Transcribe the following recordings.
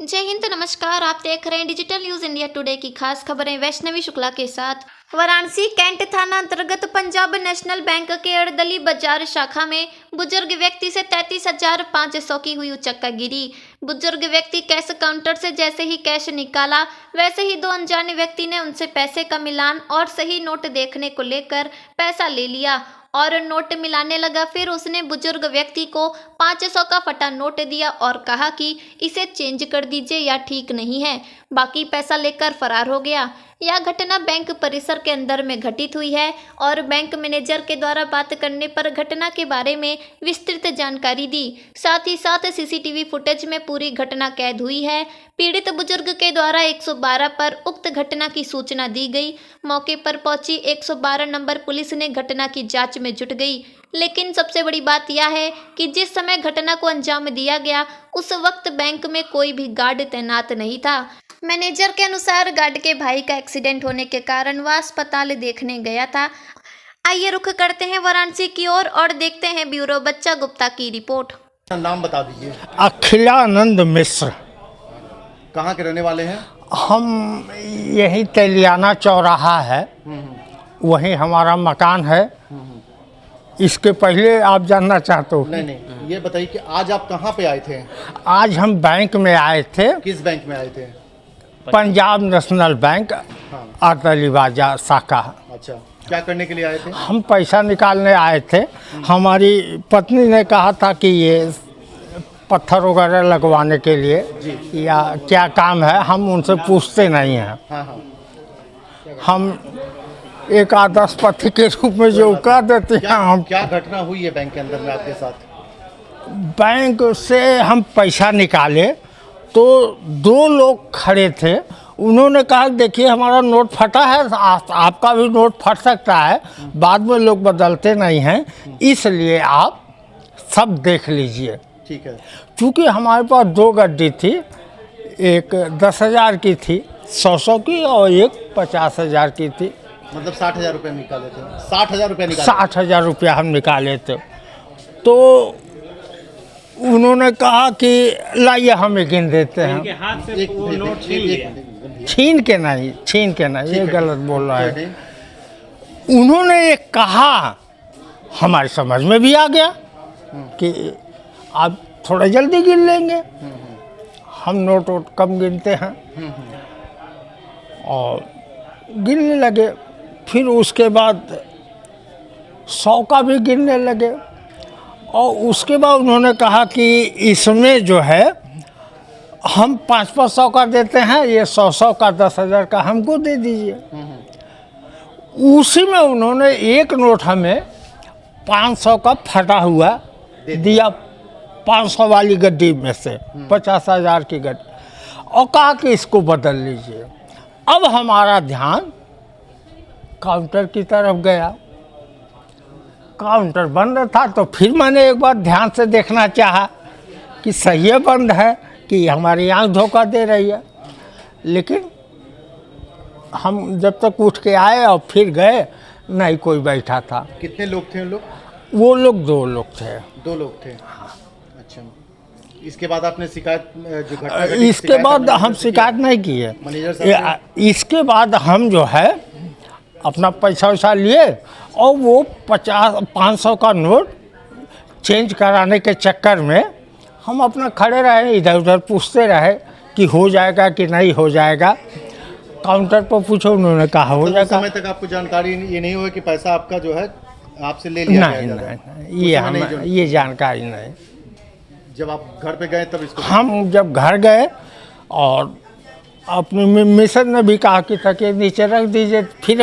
जय हिंद, नमस्कार। आप देख रहे हैं डिजिटल न्यूज इंडिया टुडे की खास खबरें वैष्णवी शुक्ला के साथ। वाराणसी कैंट थाना अंतर्गत पंजाब नेशनल बैंक के अड़दली बाजार शाखा में बुजुर्ग व्यक्ति से 33,500 की हुई उचक्कागिरी। बुजुर्ग व्यक्ति कैश काउंटर से जैसे ही कैश निकाला, वैसे ही दो अनजाने व्यक्ति ने उनसे पैसे का मिलान और सही नोट देखने को लेकर पैसा ले लिया और नोट मिलाने लगा। फिर उसने बुजुर्ग व्यक्ति को 500 का फटा नोट दिया और कहा कि इसे चेंज कर दीजिए या ठीक नहीं है, बाकी पैसा लेकर फरार हो गया। यह घटना बैंक परिसर के अंदर में घटित हुई है और बैंक मैनेजर के द्वारा बात करने पर घटना के बारे में विस्तृत जानकारी दी। साथ ही साथ सीसीटीवी फुटेज में पूरी घटना कैद हुई है। पीड़ित बुजुर्ग के द्वारा 112 पर उक्त घटना की सूचना दी गई। मौके पर पहुंची 112 नंबर पुलिस ने घटना की जांच में जुट गई। लेकिन सबसे बड़ी बात यह है कि जिस समय घटना को अंजाम दिया गया उस वक्त बैंक में कोई भी गार्ड तैनात नहीं था। मैनेजर के अनुसार गार्ड के भाई का एक्सीडेंट होने के कारण वह अस्पताल देखने गया था। आइए रुख करते हैं वाराणसी की ओर और देखते हैं ब्यूरो बच्चा गुप्ता की रिपोर्ट। नाम बता दीजिए। अखिलानंद मिश्र। कहाँ के रहने वाले हैं? हम यही तेलियाना चौराहा है, वहीं हमारा मकान है। इसके पहले आप जानना चाहते हो? नहीं, ये बताइए कि आज आप कहाँ पे आए थे? आज हम बैंक में आए थे। किस बैंक में आए थे? पंजाब नेशनल बैंक, अड़दली बाजार शाखा। अच्छा, क्या करने के लिए आए थे? हम पैसा निकालने आए थे। हमारी पत्नी ने कहा था कि ये पत्थर वगैरह लगवाने के लिए या क्या काम है, हम उनसे पूछते नहीं हैं। हाँ। हम एक आदर्श पति के रूप में जो कह देते हैं हम। क्या घटना हुई है बैंक के अंदर में आपके साथ? बैंक से हम पैसा निकाले तो दो लोग खड़े थे। उन्होंने कहा देखिए हमारा नोट फटा है, आपका भी नोट फट सकता है, बाद में लोग बदलते नहीं हैं, इसलिए आप सब देख लीजिए। ठीक है। क्योंकि हमारे पास दो गड्डी थी, एक 10,000 की थी, 100 की, और एक 50,000 की थी। मतलब 60,000 रुपये निकाले थे? 60,000 रुपये निकाले? 60,000 रुपया हम निकाले थे। तो उन्होंने कहा कि लाइए हमें गिन देते हैं। हाथ से वो नोट छीन के नहीं, ये गलत बोल रहा है। उन्होंने एक कहा, हमारी समझ में भी आ गया कि आप थोड़ा जल्दी गिन लेंगे। हम नोट कम गिनते हैं और गिनने लगे। फिर उसके बाद 100 का भी गिनने लगे और उसके बाद उन्होंने कहा कि इसमें जो है हम 500 का देते हैं, ये 100 का 10,000 का हमको दे दीजिए। उसी में उन्होंने एक नोट हमें 500 का फटा हुआ दिया, 500 वाली गड्डी में से 50,000 की गड्डी, और कहा कि इसको बदल लीजिए। अब हमारा ध्यान काउंटर की तरफ गया। काउंटर बंद था तो फिर मैंने एक बार ध्यान से देखना चाहा कि सही है, बंद है कि हमारी आंख धोखा दे रही है। लेकिन हम जब तक उठ के आए और फिर गए, नहीं कोई बैठा था। कितने लोग थे उन लोग? वो लोग 2 लोग थे। 2 लोग थे। अच्छा, इसके बाद आपने शिकायत जो घटना? इसके बाद हम शिकायत नहीं किए। मैनेजर साहब? इसके बाद हम जो है अपना पैसा वैसा लिए और वो 500 का नोट चेंज कराने के चक्कर में हम अपना खड़े रहे, इधर उधर पूछते रहे कि हो जाएगा कि नहीं हो जाएगा। काउंटर पर पूछो, उन्होंने कहा हो जाएगा। समय तक आपको जानकारी ये नहीं हुआ कि पैसा आपका जो है आपसे ले लिया गया? नहीं, ये जानकारी नहीं। जब आप घर पे गए तब इसको? हम जब घर गए और अपने मिसेज ने भी कहा कि तकिए नीचे रख दीजिए, फिर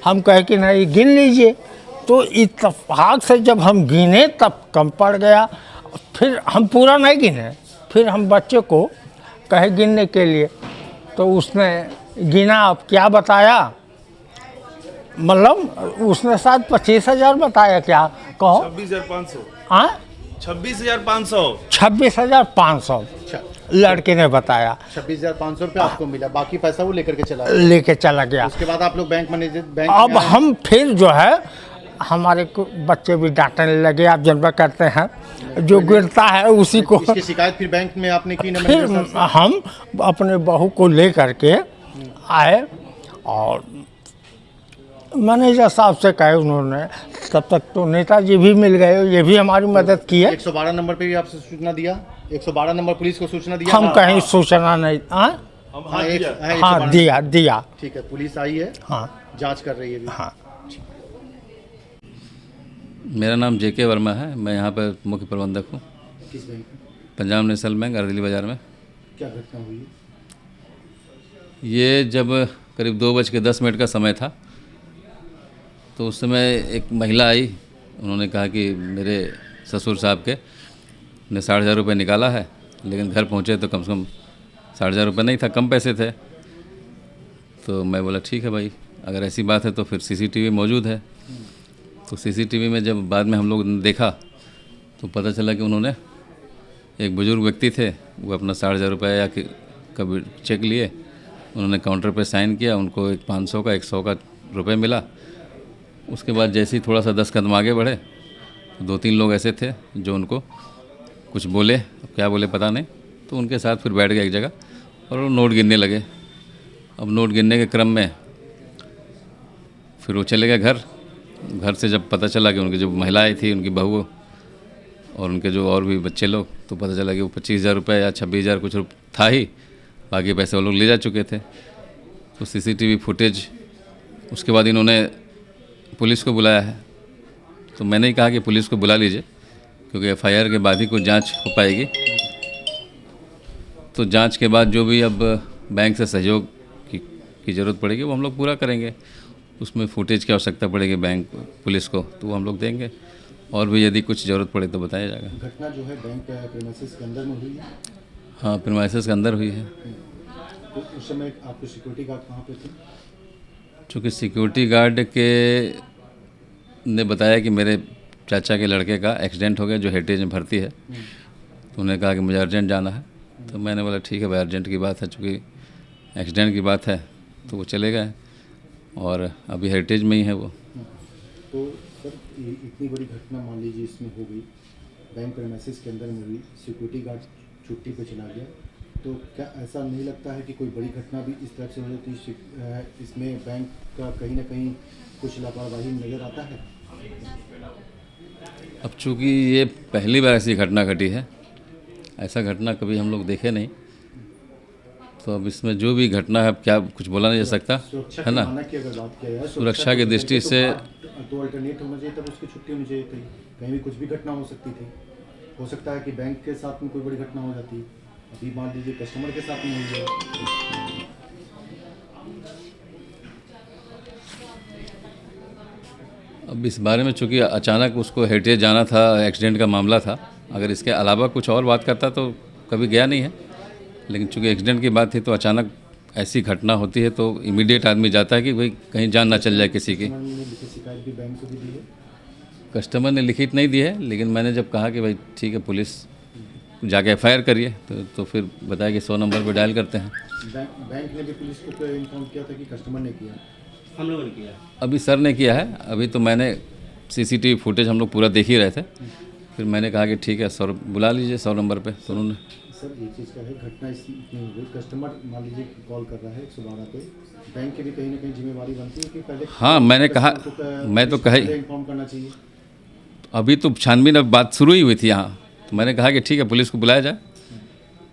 हम कहे कि नहीं गिन लीजिए। तो इत्तेफाक से जब हम गिने तब कम पड़ गया। फिर हम पूरा नहीं गिने, फिर हम बच्चे को कहे गिनने के लिए, तो उसने गिना। अब क्या बताया, मतलब उसने शायद 25,000 बताया। क्या कहो? 26,500। हाँ, 26,500। 26,500 लड़के ने बताया। 26,500 रुपये आपको मिला, बाकी पैसा वो लेकर के चला गया। उसके बाद आप लोग बैंक मैनेजर अब हम फिर जो है हमारे को बच्चे भी डांटने लगे, आप जनबा करते हैं, जो गिरता है उसी को। इसकी शिकायत फिर बैंक में आपने की ना फिर मैनेजर साहब हम अपने बहू को ले करके आए और मैनेजर साहब से कहे, उन्होंने तब तक तो नेताजी भी मिल गए, ये भी हमारी मदद की से? है। 112 नंबर पे भी आपसे सूचना दिया? 112 नंबर पुलिस को सूचना दिया? हम कहीं सूचना नहीं, हाँ हम हाँ, एक, हाँ, हाँ 112 दिया। ठीक है, पुलिस आई है, हाँ जांच कर रही है अभी। हाँ। मेरा नाम जेके वर्मा है, मैं यहाँ पर मुख्य प्रबंधक हूँ, किस बैंक में? पंजाब नेशनल बैंक अर्दली बाज़ार में। क्या घटना हुई है? ये जब करीब 2:10 का समय था, तो उस समय एक महिला आई, उन्होंने कहा कि मेरे ससुर साहब के ने 4,500 रुपये निकाला है, लेकिन घर पहुँचे तो कम से कम 4,500 रुपये नहीं था, कम पैसे थे। तो मैं बोला ठीक है भाई, अगर ऐसी बात है तो फिर सीसीटीवी मौजूद है। तो सीसीटीवी में जब बाद में हम लोग ने देखा तो पता चला कि उन्होंने, एक बुज़ुर्ग व्यक्ति थे, वो अपना 4,500 रुपये या का चेक लिए, उन्होंने काउंटर पे साइन किया, उनको एक 500 का 100 का रुपये मिला। उसके बाद जैसे ही थोड़ा सा 10 कदम आगे बढ़े तो 2-3 लोग ऐसे थे जो उनको कुछ बोले, अब क्या बोले पता नहीं, तो उनके साथ फिर बैठ गए एक जगह और वो नोट गिनने लगे। अब नोट गिनने के क्रम में फिर वो चले गए घर से जब पता चला कि उनकी जो महिलाएं थी, उनकी बहू और उनके जो और भी बच्चे लोग, तो पता चला कि वो 25,000 रुपये या 26,000 कुछ था ही, बाकी पैसे वो लोग ले जा चुके थे। तो सीसीटीवी फुटेज, उसके बाद इन्होंने पुलिस को बुलाया है। तो मैंने ही कहा कि पुलिस को बुला लीजिए, क्योंकि एफआईआर के बाद ही कुछ जांच हो पाएगी। तो जांच के बाद जो भी अब बैंक से सहयोग की ज़रूरत पड़ेगी वो हम लोग पूरा करेंगे। उसमें फुटेज की आवश्यकता पड़ेगी बैंक पुलिस को, तो वो हम लोग देंगे, और भी यदि कुछ ज़रूरत पड़े तो बताया जाएगा। घटना जो है बैंक प्रीमाइसेस के अंदर में हुई है? हाँ, प्रीमाइसेस के अंदर हुई है। तो उस समय आपके सिक्योरिटी गार्ड कहाँ पे थे? चूँकि सिक्योरिटी गार्ड के ने बताया कि मेरे चाचा के लड़के का एक्सीडेंट हो गया, जो हेरिटेज में भर्ती है, तो उन्होंने कहा कि मुझे अर्जेंट जाना है। तो मैंने बोला ठीक है भाई, अर्जेंट की बात है, चूँकि एक्सीडेंट की बात है, तो वो चले गए और अभी हेरिटेज में ही है वो। तो सर, इतनी बड़ी घटना मान लीजिए इसमें हो गई, बैंक प्रीमाइसेस के अंदर में हुई, सिक्योरिटी गार्ड छुट्टी पे चला गया, तो क्या ऐसा नहीं लगता है कि कोई बड़ी घटना भी इस तरह से हो जाती है? इसमें बैंक का कहीं ना कहीं कुछ लापरवाही नज़र आता है? अब चूँकि ये पहली बार ऐसी घटना घटी है, ऐसा घटना कभी हम लोग देखे नहीं, तो अब इसमें जो भी घटना है, अब क्या कुछ बोला नहीं जा सकता, है ना। की अगर बात किया जाए, सुरक्षा की दृष्टि से तो अल्टरनेट होना चाहिए, तब उसकी छुट्टी होनी चाहिए थी। कहीं भी कुछ भी घटना हो सकती थी, हो सकता है कि बैंक के साथ में कोई बड़ी घटना हो जाती, अभी मान लीजिए कस्टमर के साथ में हुई है। अब इस बारे में चूँकि अचानक उसको हेरिटेज जाना था, एक्सीडेंट का मामला था, अगर इसके अलावा कुछ और बात करता तो कभी गया नहीं है, लेकिन चूँकि एक्सीडेंट की बात थी तो अचानक ऐसी घटना होती है तो इमीडिएट आदमी जाता है कि भाई कहीं जान ना चल जाए किसी की। कस्टमर ने लिखित शिकायत भी बैंक को भी दी है? कस्टमर ने लिखित नहीं दी है, लेकिन मैंने जब कहा कि भाई ठीक है पुलिस जाके एफआईआर करिए, तो फिर बताया कि 100 नंबर पर डायल करते हैं। बैंक ने भी पुलिस को इन्फॉर्म किया था कि कस्टमर ने किया? हम लोगों ने किया। अभी सर ने किया है, अभी तो मैंने सीसीटीवी फुटेज हम लोग पूरा देख ही रहे थे, फिर मैंने कहा कि ठीक है सर बुला लीजिए 100 नंबर पे, तो उन्होंने। सर ये चीज़ का है, घटना इतनी हो गई, कस्टमर मान लीजिए कॉल कर रहा है 112 पे, बैंक की भी कहीं ना कहीं जिम्मेवारी बनती है कि पहले, हाँ मैंने कहा, मैं तो कही इन्फॉर्म करना चाहिए। अभी तो छानबीन अब बात शुरू ही हुई थी यहाँ, तो मैंने कहा कि ठीक है पुलिस को बुलाया जाए।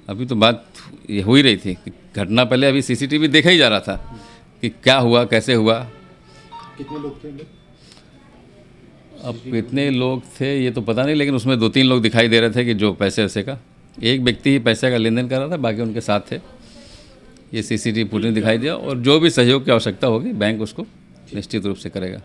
अभी तो बात ये हो ही रही थी, घटना पहले अभी सीसीटीवी देखा ही जा रहा था कि क्या हुआ, कैसे हुआ। कितने लोग थे? अब कितने लोग थे ये तो पता नहीं, लेकिन उसमें 2-3 लोग दिखाई दे रहे थे कि जो पैसे वैसे का, एक व्यक्ति ही पैसे का लेन देन कर रहा था, बाकी उनके साथ थे। ये सीसीटीवी फुटेज दिखाई दिया, और जो भी सहयोग की आवश्यकता होगी बैंक उसको निश्चित रूप से करेगा।